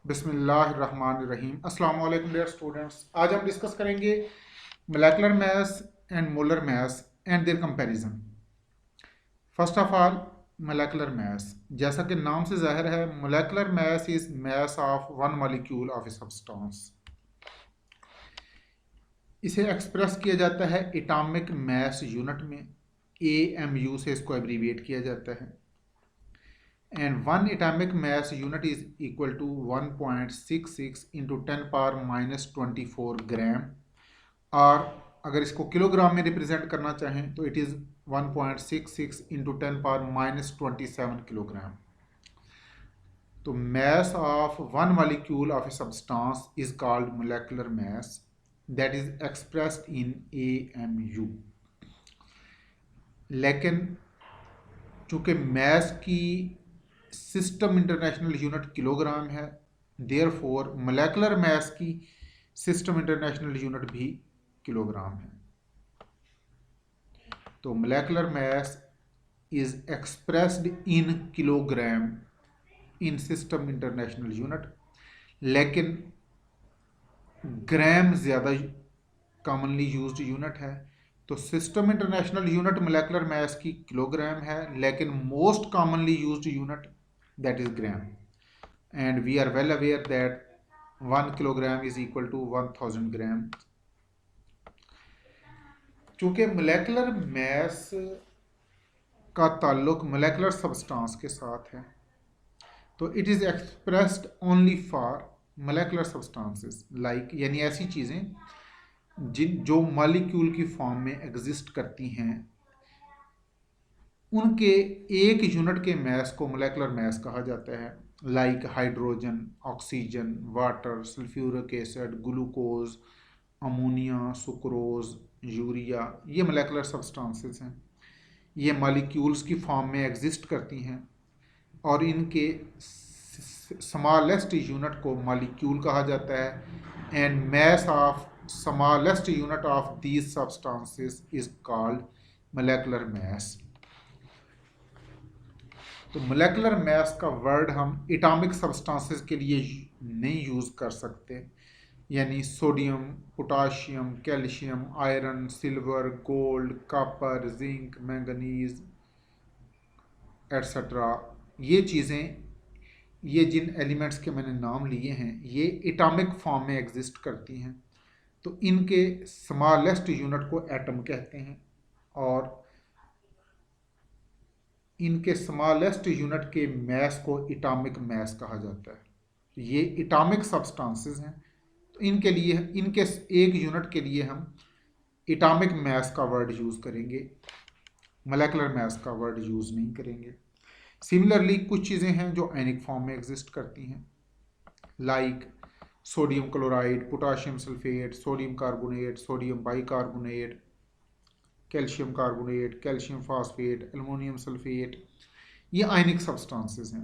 बिस्मिल्लाहिर्रहमानिर्रहीम। अस्सलाम वालेकुम डियर स्टूडेंट्स। आज हम डिस्कस करेंगे molecular mass and molar mass and their comparison. First of all, molecular mass, जैसा कि नाम से जाहिर है, molecular mass is mass of one molecule of a substance. इसे एक्सप्रेस किया जाता है एटॉमिक मास यूनिट में, AMU से इसको एब्रीविएट किया जाता है। And one atomic mass unit is equal to 1.66 into 10 power minus 24 ग्राम। और अगर इसको किलोग्राम में रिप्रेजेंट करना चाहें तो it is 1.66 into 10 power minus 27 kilogram. तो mass of one molecule of a substance is called molecular mass that is expressed in AMU। लेकिन चूंकि mass की सिस्टम इंटरनेशनल यूनिट किलोग्राम है, देयरफॉर मोलेकुलर मास की system international unit भी kilogram है। तो molecular mass is expressed in kilogram in system international unit, लेकिन ग्राम ज़्यादा कॉमनली यूज्ड यूनिट है। तो system international unit molecular mass की किलोग्राम है, लेकिन most commonly used unit that is gram, and we are well aware that 1 kilogram is equal to 1000 gram। चूंकि molecular mass का ताल्लुक मोलेकुलर सब्सटेंस के साथ है, तो it is expressed only for molecular substances like, यानी ऐसी चीज़ें जो मॉलिक्यूल की फॉर्म में एग्जिस्ट करती हैं, उनके एक यूनिट के मास को मोलेकुलर मास कहा जाता है। Like hydrogen, oxygen, water, sulphuric acid, glucose, ammonia, sucrose, urea, ये मोलेकुलर सब्सटेंसेस हैं। ये मॉलिक्यूल्स की फॉर्म में एग्जिस्ट करती हैं और इनके स्मॉलेस्ट यूनिट को मॉलिक्यूल कहा जाता है। And mass of smallest unit of these substances is called molecular mass. तो मोलेकुलर मास का वर्ड हम एटॉमिक सब्सटेंसेस के लिए नहीं यूज़ कर सकते, यानी sodium, potassium, calcium, iron, silver, gold, copper, zinc, manganese etcetera. ये चीज़ें, ये जिन एलिमेंट्स के मैंने नाम लिए हैं, ये एटॉमिक फॉर्म में एग्जिस्ट करती हैं। तो इनके स्मॉलेस्ट यूनिट को एटम कहते हैं और इनके स्मॉलेस्ट यूनिट के मास को एटॉमिक मास कहा जाता है। ये एटॉमिक सब्सटेंसेस हैं, तो इनके लिए, इनके एक यूनिट के लिए हम एटॉमिक मास का वर्ड यूज़ करेंगे, मोलेकुलर मास का वर्ड यूज़ नहीं करेंगे। सिमिलरली कुछ चीज़ें हैं जो आयनिक फॉर्म में एग्जिस्ट करती हैं, like sodium chloride, potassium sulphate, sodium carbonate, sodium bicarbonate, calcium carbonate, calcium phosphate, aluminium sulphate, ये आयनिक सब्सटेंसेस हैं।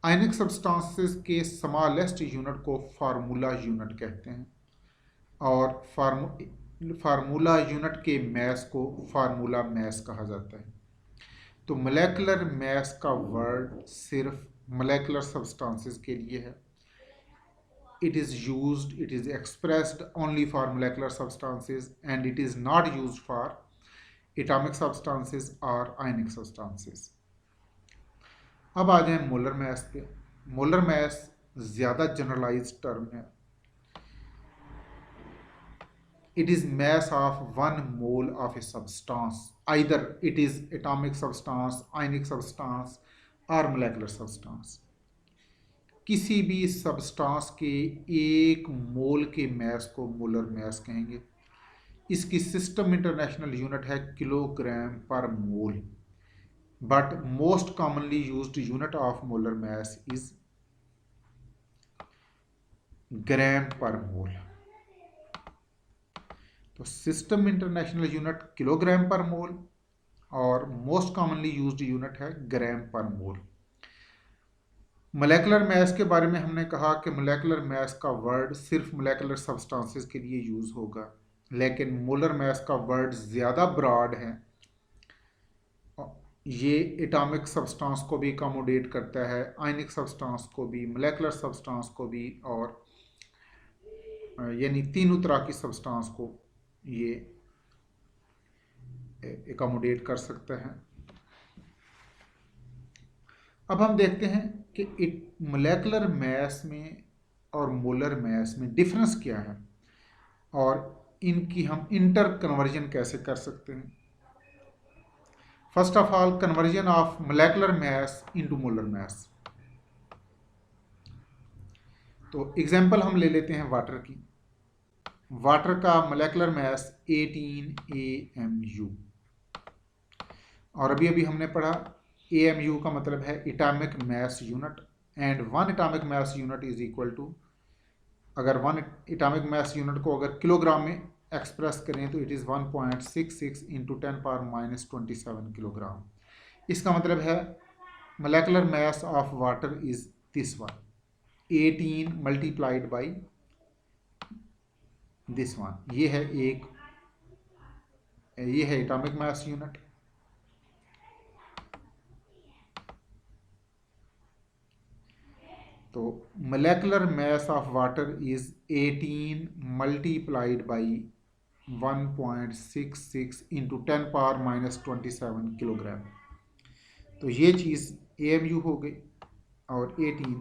आयनिक सब्सटेंसेस के स्मॉलेस्ट यूनिट को फार्मूला यूनिट कहते हैं और फार्मूला यूनिट के मास को फार्मूला मास कहा जाता है। तो मोलेकुलर मास का वर्ड सिर्फ मोलेकुलर सब्सटेंसेस के लिए है। It is used, it is expressed only for molecular substances and it is not used for atomic substances और आयनिक सब्सटेंसेस। अब आ जाए मोलर मास पे। मोलर मास ज़्यादा जनरलाइज्ड टर्म है। It is mass of 1 mole of a substance, either it is atomic substance, ionic substance और molecular substance. किसी भी substance के एक मोल के मास को मोलर मास कहेंगे। इसकी सिस्टम इंटरनेशनल यूनिट है kilogram per mole, but most commonly used unit of molar mass is gram per mole. तो system international unit kilogram per mole और मोस्ट कॉमनली यूज्ड यूनिट है ग्राम पर मोल। Molecular mass के बारे में हमने कहा कि मोलेकुलर मास का वर्ड सिर्फ मोलेकुलर सब्सटेंसेस के लिए यूज होगा, लेकिन मोलर मास का वर्ड ज़्यादा ब्रॉड है, ये एटॉमिक सब्सटेंस को भी अकोमोडेट करता है, आयनिक सब्सटेंस को भी, मोलेकुलर सब्सटेंस को भी, और यानी तीनों तरह की सब्सटेंस को ये अकोमोडेट कर सकता है। अब हम देखते हैं कि मोलेकुलर मास में और मोलर मास में डिफरेंस क्या है और इनकी हम इंटर कन्वर्जन कैसे कर सकते हैं। First of all, conversion of molecular mass into molar mass. तो एग्जांपल हम ले लेते हैं वाटर की। वाटर का मोलेकुलर मास 18 AMU, और अभी अभी हमने पढ़ा AMU का मतलब है atomic mass unit, and one atomic mass unit is equal to, अगर वन एटॉमिक मास यूनिट को अगर किलोग्राम में एक्सप्रेस करें तो इट इज़ 1.66 इंटू 10⁻⁻27 किलोग्राम। इसका मतलब है molecular mass of water is this one, 18 multiplied by this one. ये है एटॉमिक मास यूनिट। तो molecular mass of water is 18 multiplied by 1.66 into 10⁻⁻27 kilogram. तो ये चीज़ AMU हो गई, और 18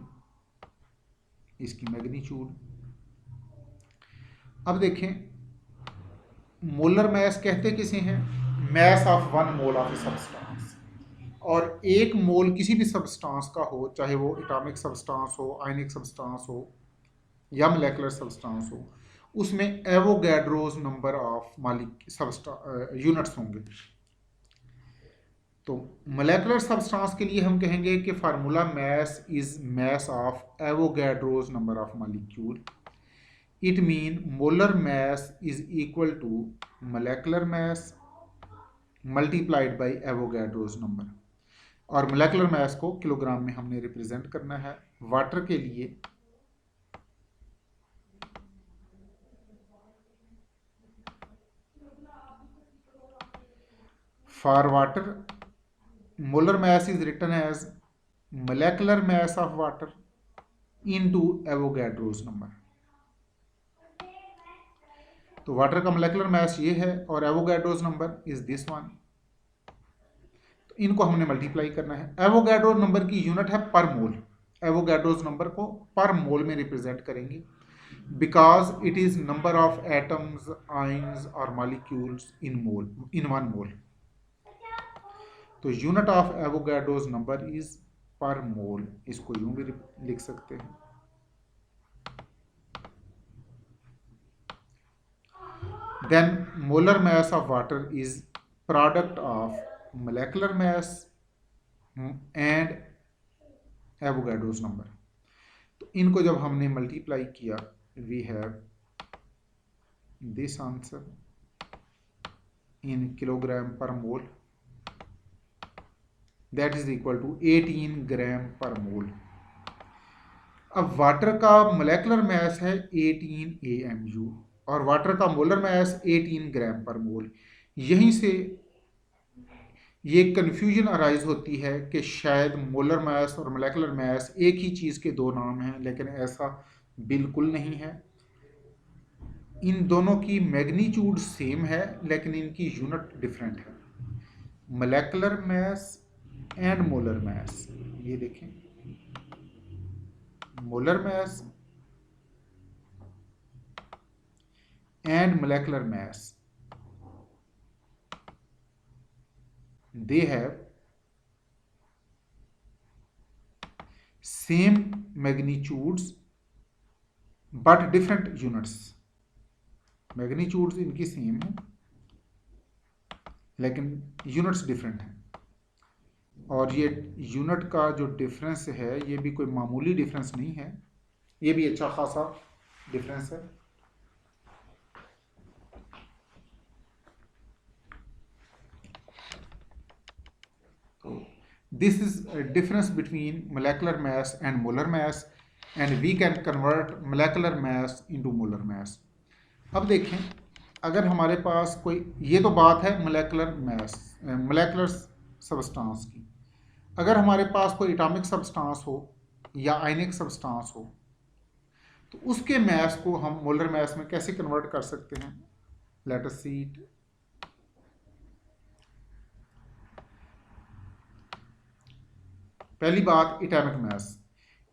इसकी मैग्नीट्यूड। अब देखें, मोलर मास कहते किसे हैं? मास of one mole of a substance. और एक मोल किसी भी सब्सटेंस का हो, चाहे वो एटॉमिक सब्सटेंस हो, आयनिक सब्सटेंस हो या मोलेकुलर सब्सटेंस हो, उसमें एवोगैड्रोस नंबर ऑफ यूनिट्स होंगे। तो मोलेकुलर सब्सटेंस के लिए हम कहेंगे कि formula mass is mass of Avogadro's number of molecule. It mean molar mass is equal to molecular mass multiplied by Avogadro's number, और मोलेकुलर मास को किलोग्राम में हमने रिप्रेजेंट करना है। वाटर के लिए for water molar mass is written as molecular mass of water into Avogadro's number. तो water का मोलेकुलर मास ये है और Avogadro's number is this one. तो इनको हमने मल्टीप्लाई करना है। एवोगैड्रो नंबर की यूनिट है पर मोल। एवोगैड्रोस नंबर को पर मोल में रिप्रेजेंट करेंगे because it is number of atoms, ions और मॉलिक्यूल्स इन वन मोल। तो unit of Avogadro's number is per mole. इसको यूं भी लिख सकते हैं। Then molar mass of water is product of molecular mass and Avogadro's number. तो इनको जब हमने मल्टीप्लाई किया, we have this answer in kilogram per mole, that is equal to 18 gram per mole. अब वाटर का मोलेकुलर मास है 18 AMU और water का मोलर मास 18 ग्राम पर मोल। यहीं से ये कन्फ्यूजन अराइज होती है कि शायद मोलर मास और मोलेकुलर मास एक ही चीज़ के दो नाम हैं, लेकिन ऐसा बिल्कुल नहीं है। इन दोनों की मैग्नीट्यूड सेम है, लेकिन इनकी यूनिट डिफरेंट है। मोलेकुलर मास एंड मोलर मास, ये देखें, molar mass and molecular mass, they have same magnitudes but different units। Magnitudes इनकी सेम है लेकिन यूनिट्स डिफरेंट हैं। और ये यूनिट का जो डिफरेंस है ये भी कोई मामूली डिफरेंस नहीं है, ये भी अच्छा खासा डिफरेंस है। This is a difference between molecular mass and molar mass, and we can convert molecular mass into molar mass। अब देखें, अगर हमारे पास कोई, ये तो बात है मोलेकुलर मास, मोलेकुलर सब्सटेंस की। अगर हमारे पास कोई एटॉमिक सब्सटेंस हो या आयनिक सब्सटेंस हो तो उसके मास को हम मोलर मास में कैसे कन्वर्ट कर सकते हैं? Let us see it. पहली बात, एटॉमिक मास।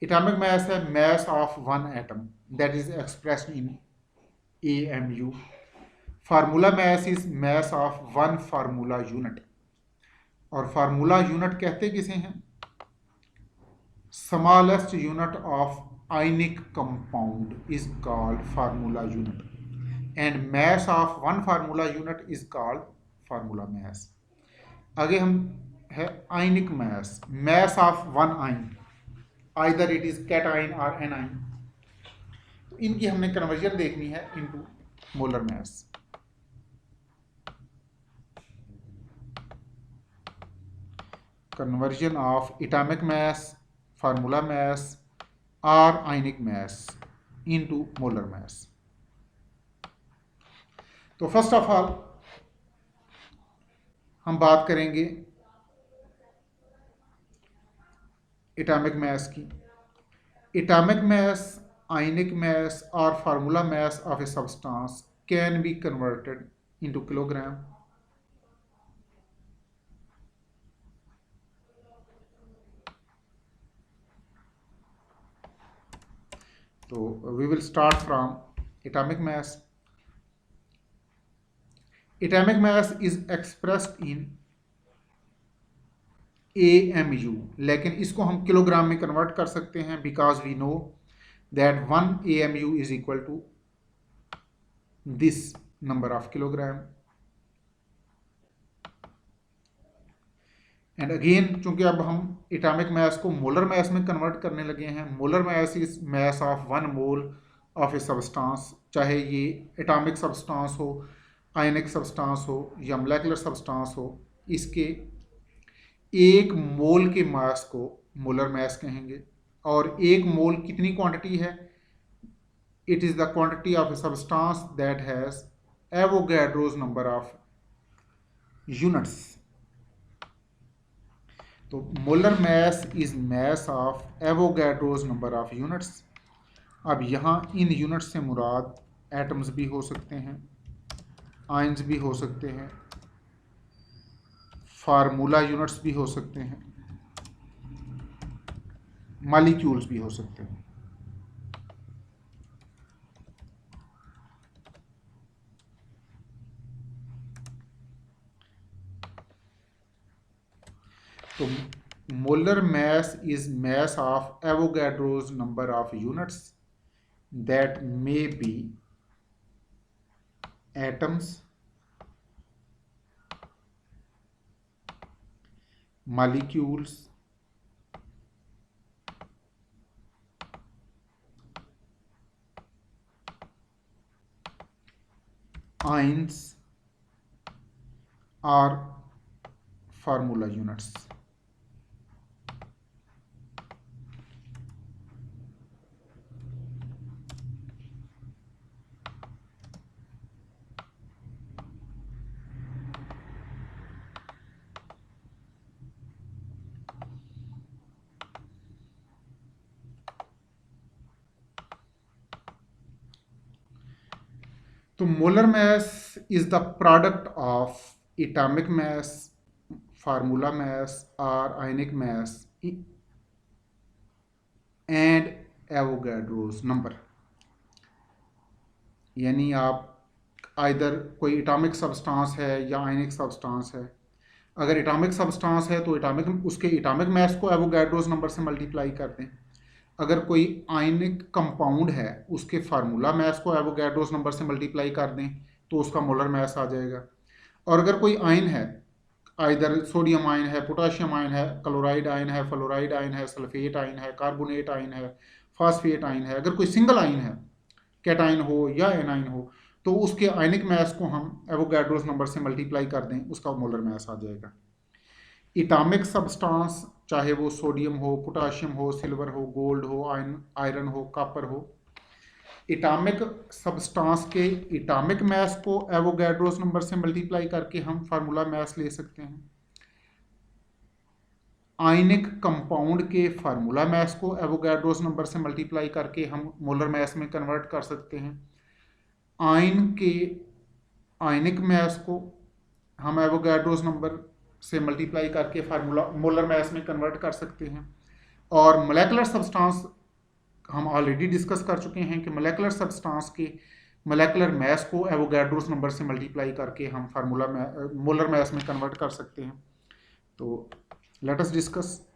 एटॉमिक मास है mass of one atom that is expressed in AMU। Formula mass is mass of one formula unit. और फार्मूला यूनिट कहते किसे हैं? Smallest unit of ionic compound is called formula unit and mass of one formula unit is called formula mass. आगे हम है ionic mass, mass of one ion, either it is cation और anion. तो इनकी हमने कन्वर्जन देखनी है into molar mass. conversion of atomic mass, formula mass or ionic mass into molar mass। तो फर्स्ट ऑफ ऑल हम बात करेंगे एटॉमिक मास की। Atomic mass, ionic mass or formula mass of a substance can be converted into kilogram। So we will start from atomic mass। Atomic mass is expressed in AMU, लेकिन इसको हम kilogram में convert कर सकते हैं because we know that 1 AMU is equal to this number of kilogram. And again चूंकि अब हम एटॉमिक मास को मोलर मास में कन्वर्ट करने लगे हैं, molar mass is mass of 1 mole of a substance, चाहे ये एटॉमिक सब्सटेंस हो, आयनिक सब्सटेंस हो या मोलेकुलर सब्सटेंस हो, इसके एक मोल के मास को मोलर मास कहेंगे। और एक मोल कितनी क्वांटिटी है? It is the quantity of a substance that has Avogadro's number of units. तो molar mass is mass of Avogadro's number of units. अब यहाँ इन यूनिट्स से मुराद एटम्स भी हो सकते हैं, आयंस भी हो सकते हैं, फार्मूला यूनिट्स भी हो सकते हैं, मॉलिक्यूल्स भी हो सकते हैं। तो molar mass is mass of Avogadro's number of units that may be atoms, molecules, ions or formula units। तो molar mass is the product of atomic mass, formula mass और ionic mass and Avogadro's number. यानी आप either कोई atomic substance है या आयनिक substance है, अगर atomic substance है तो एटॉमिक उसके एटॉमिक मास को एवोगैड्रोस नंबर से मल्टीप्लाई कर दें। अगर कोई आयनिक कंपाउंड है उसके फार्मूला मास को एवोगैड्रोस नंबर से मल्टीप्लाई कर दें तो उसका मोलर मास आ जाएगा। और अगर कोई आयन है, आइदर सोडियम आयन है, पोटाशियम आयन है, क्लोराइड आयन है, फ्लोराइड आयन है, सल्फेट आयन है, कार्बोनेट आयन है, फास्फेट आयन है, अगर कोई सिंगल आयन है, कैटायन हो या एनायन हो, तो उसके आयनिक मास को हम एवोगैड्रोस नंबर से मल्टीप्लाई कर दें, उसका मोलर मास आ जाएगा। एटॉमिक सब्सटेंस चाहे वो सोडियम हो, पोटाशियम हो, सिल्वर हो, गोल्ड हो, आयरन हो, कॉपर हो, एटॉमिक सब्सटेंस के एटॉमिक मास को एवोगैड्रोस नंबर से मल्टीप्लाई करके हम फार्मूला मास ले सकते हैं। आयनिक कंपाउंड के फार्मूला मास को एवोगाड्रोस नंबर से मल्टीप्लाई करके हम मोलर मास में कन्वर्ट कर सकते हैं। आयन के आयनिक मास को हम एवोगाड्रोस नंबर से मल्टीप्लाई करके फार्मूला मोलर मास में कन्वर्ट कर सकते हैं। और मोलेकुलर सब्सटेंस हम ऑलरेडी डिस्कस कर चुके हैं कि मोलेकुलर सब्सटेंस के मोलेकुलर मास को एवोगाड्रोस नंबर से मल्टीप्लाई करके हम फार्मूला में मोलर मास में कन्वर्ट कर सकते हैं। तो let us discuss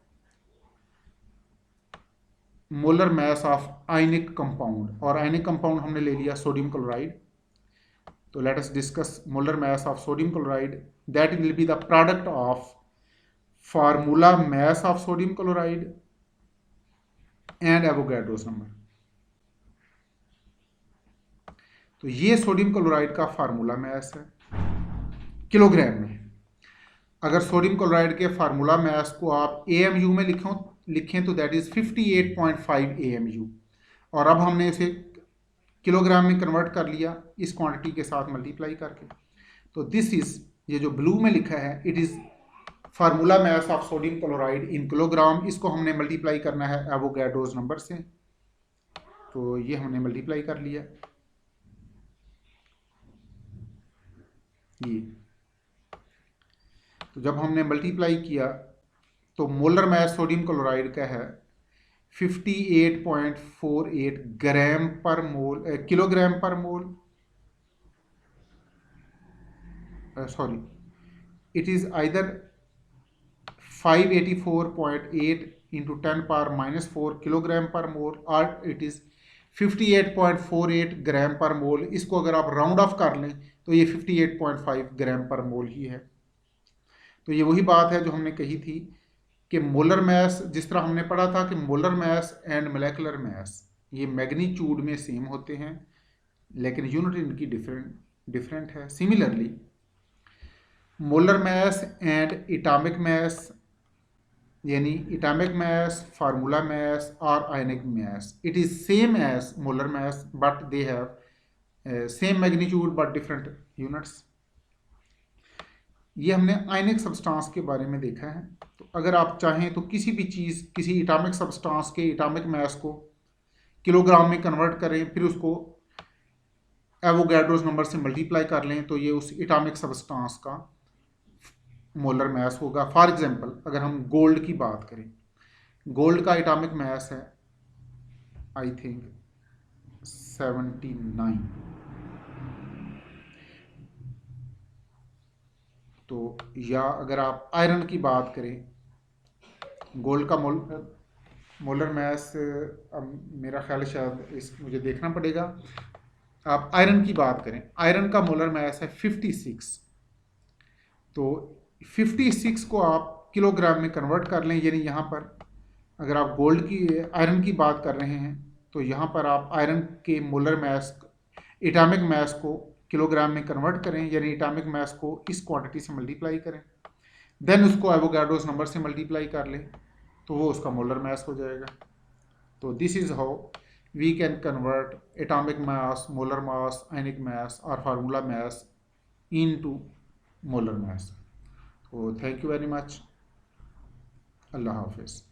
molar mass of ionic compound. और आयनिक कंपाउंड हमने ले लिया सोडियम क्लोराइड। तो let us discuss molar mass of sodium chloride, that will be the product of formula mass of sodium chloride and Avogadro's number. तो ये sodium chloride का formula mass है kilogram में। अगर सोडियम क्लोराइड के formula mass को आप AMU में लिखें तो दैट इज 58.5 AMU। और अब हमने इसे किलोग्राम में कन्वर्ट कर लिया इस क्वांटिटी के साथ मल्टीप्लाई करके। तो दिस इज, ये जो ब्लू में लिखा है, it is formula mass of sodium chloride in kilogram. इसको हमने मल्टीप्लाई करना है एवोगाड्रोस नंबर से। तो ये हमने मल्टीप्लाई कर लिया। ये तो जब हमने मल्टीप्लाई किया तो मोलर मास सोडियम क्लोराइड का है 58.48 ग्राम per mole, kilogram per mole, sorry, it is either 584.8 into 10⁻⁴ kilogram per mole, और it is 58.48 gram per mole. इसको अगर आप राउंड ऑफ कर लें तो ये 58.5 ग्राम पर मोल ही है। तो ये वही बात है जो हमने कही थी कि मोलर मास, जिस तरह हमने पढ़ा था कि molar mass and molecular mass ये मैग्नीट्यूड में सेम होते हैं लेकिन यूनिट इनकी डिफरेंट है। Similarly molar mass and atomic mass, यानी एटॉमिक मास, फार्मूला मास और ionic mass, it is same as molar mass but they have same magnitude but different units. ये हमने आयनिक सब्सटेंस के बारे में देखा है। तो अगर आप चाहें तो किसी भी चीज़, किसी एटॉमिक सब्सटेंस के एटॉमिक मास को किलोग्राम में कन्वर्ट करें, फिर उसको एवोगाड्रोस नंबर से मल्टीप्लाई कर लें तो ये उस एटॉमिक सब्सटेंस का मोलर मास होगा। फॉर एग्जांपल अगर हम गोल्ड की बात करें, गोल्ड का एटॉमिक मास है आई थिंक 79। तो या अगर आप आयरन की बात करें, गोल्ड का मोलर मास, अब मेरा ख्याल शायद मुझे देखना पड़ेगा। आप आयरन की बात करें, आयरन का मोलर मास है 56। तो 56 को आप किलोग्राम में कन्वर्ट कर लें, यानी यहाँ पर अगर आप गोल्ड की आयरन की बात कर रहे हैं तो यहाँ पर आप आयरन के मोलर मास, एटॉमिक मास को किलोग्राम में कन्वर्ट करें, यानी एटॉमिक मास को इस क्वांटिटी से मल्टीप्लाई करें, देन उसको एवोगाड्रोस नंबर से मल्टीप्लाई कर लें तो वो उसका मोलर मास हो जाएगा। तो this is how we can convert atomic mass, molar mass, ionic mass और formula mass into molar mass. तो थैंक यू वेरी मच। अल्लाह हाफिज़।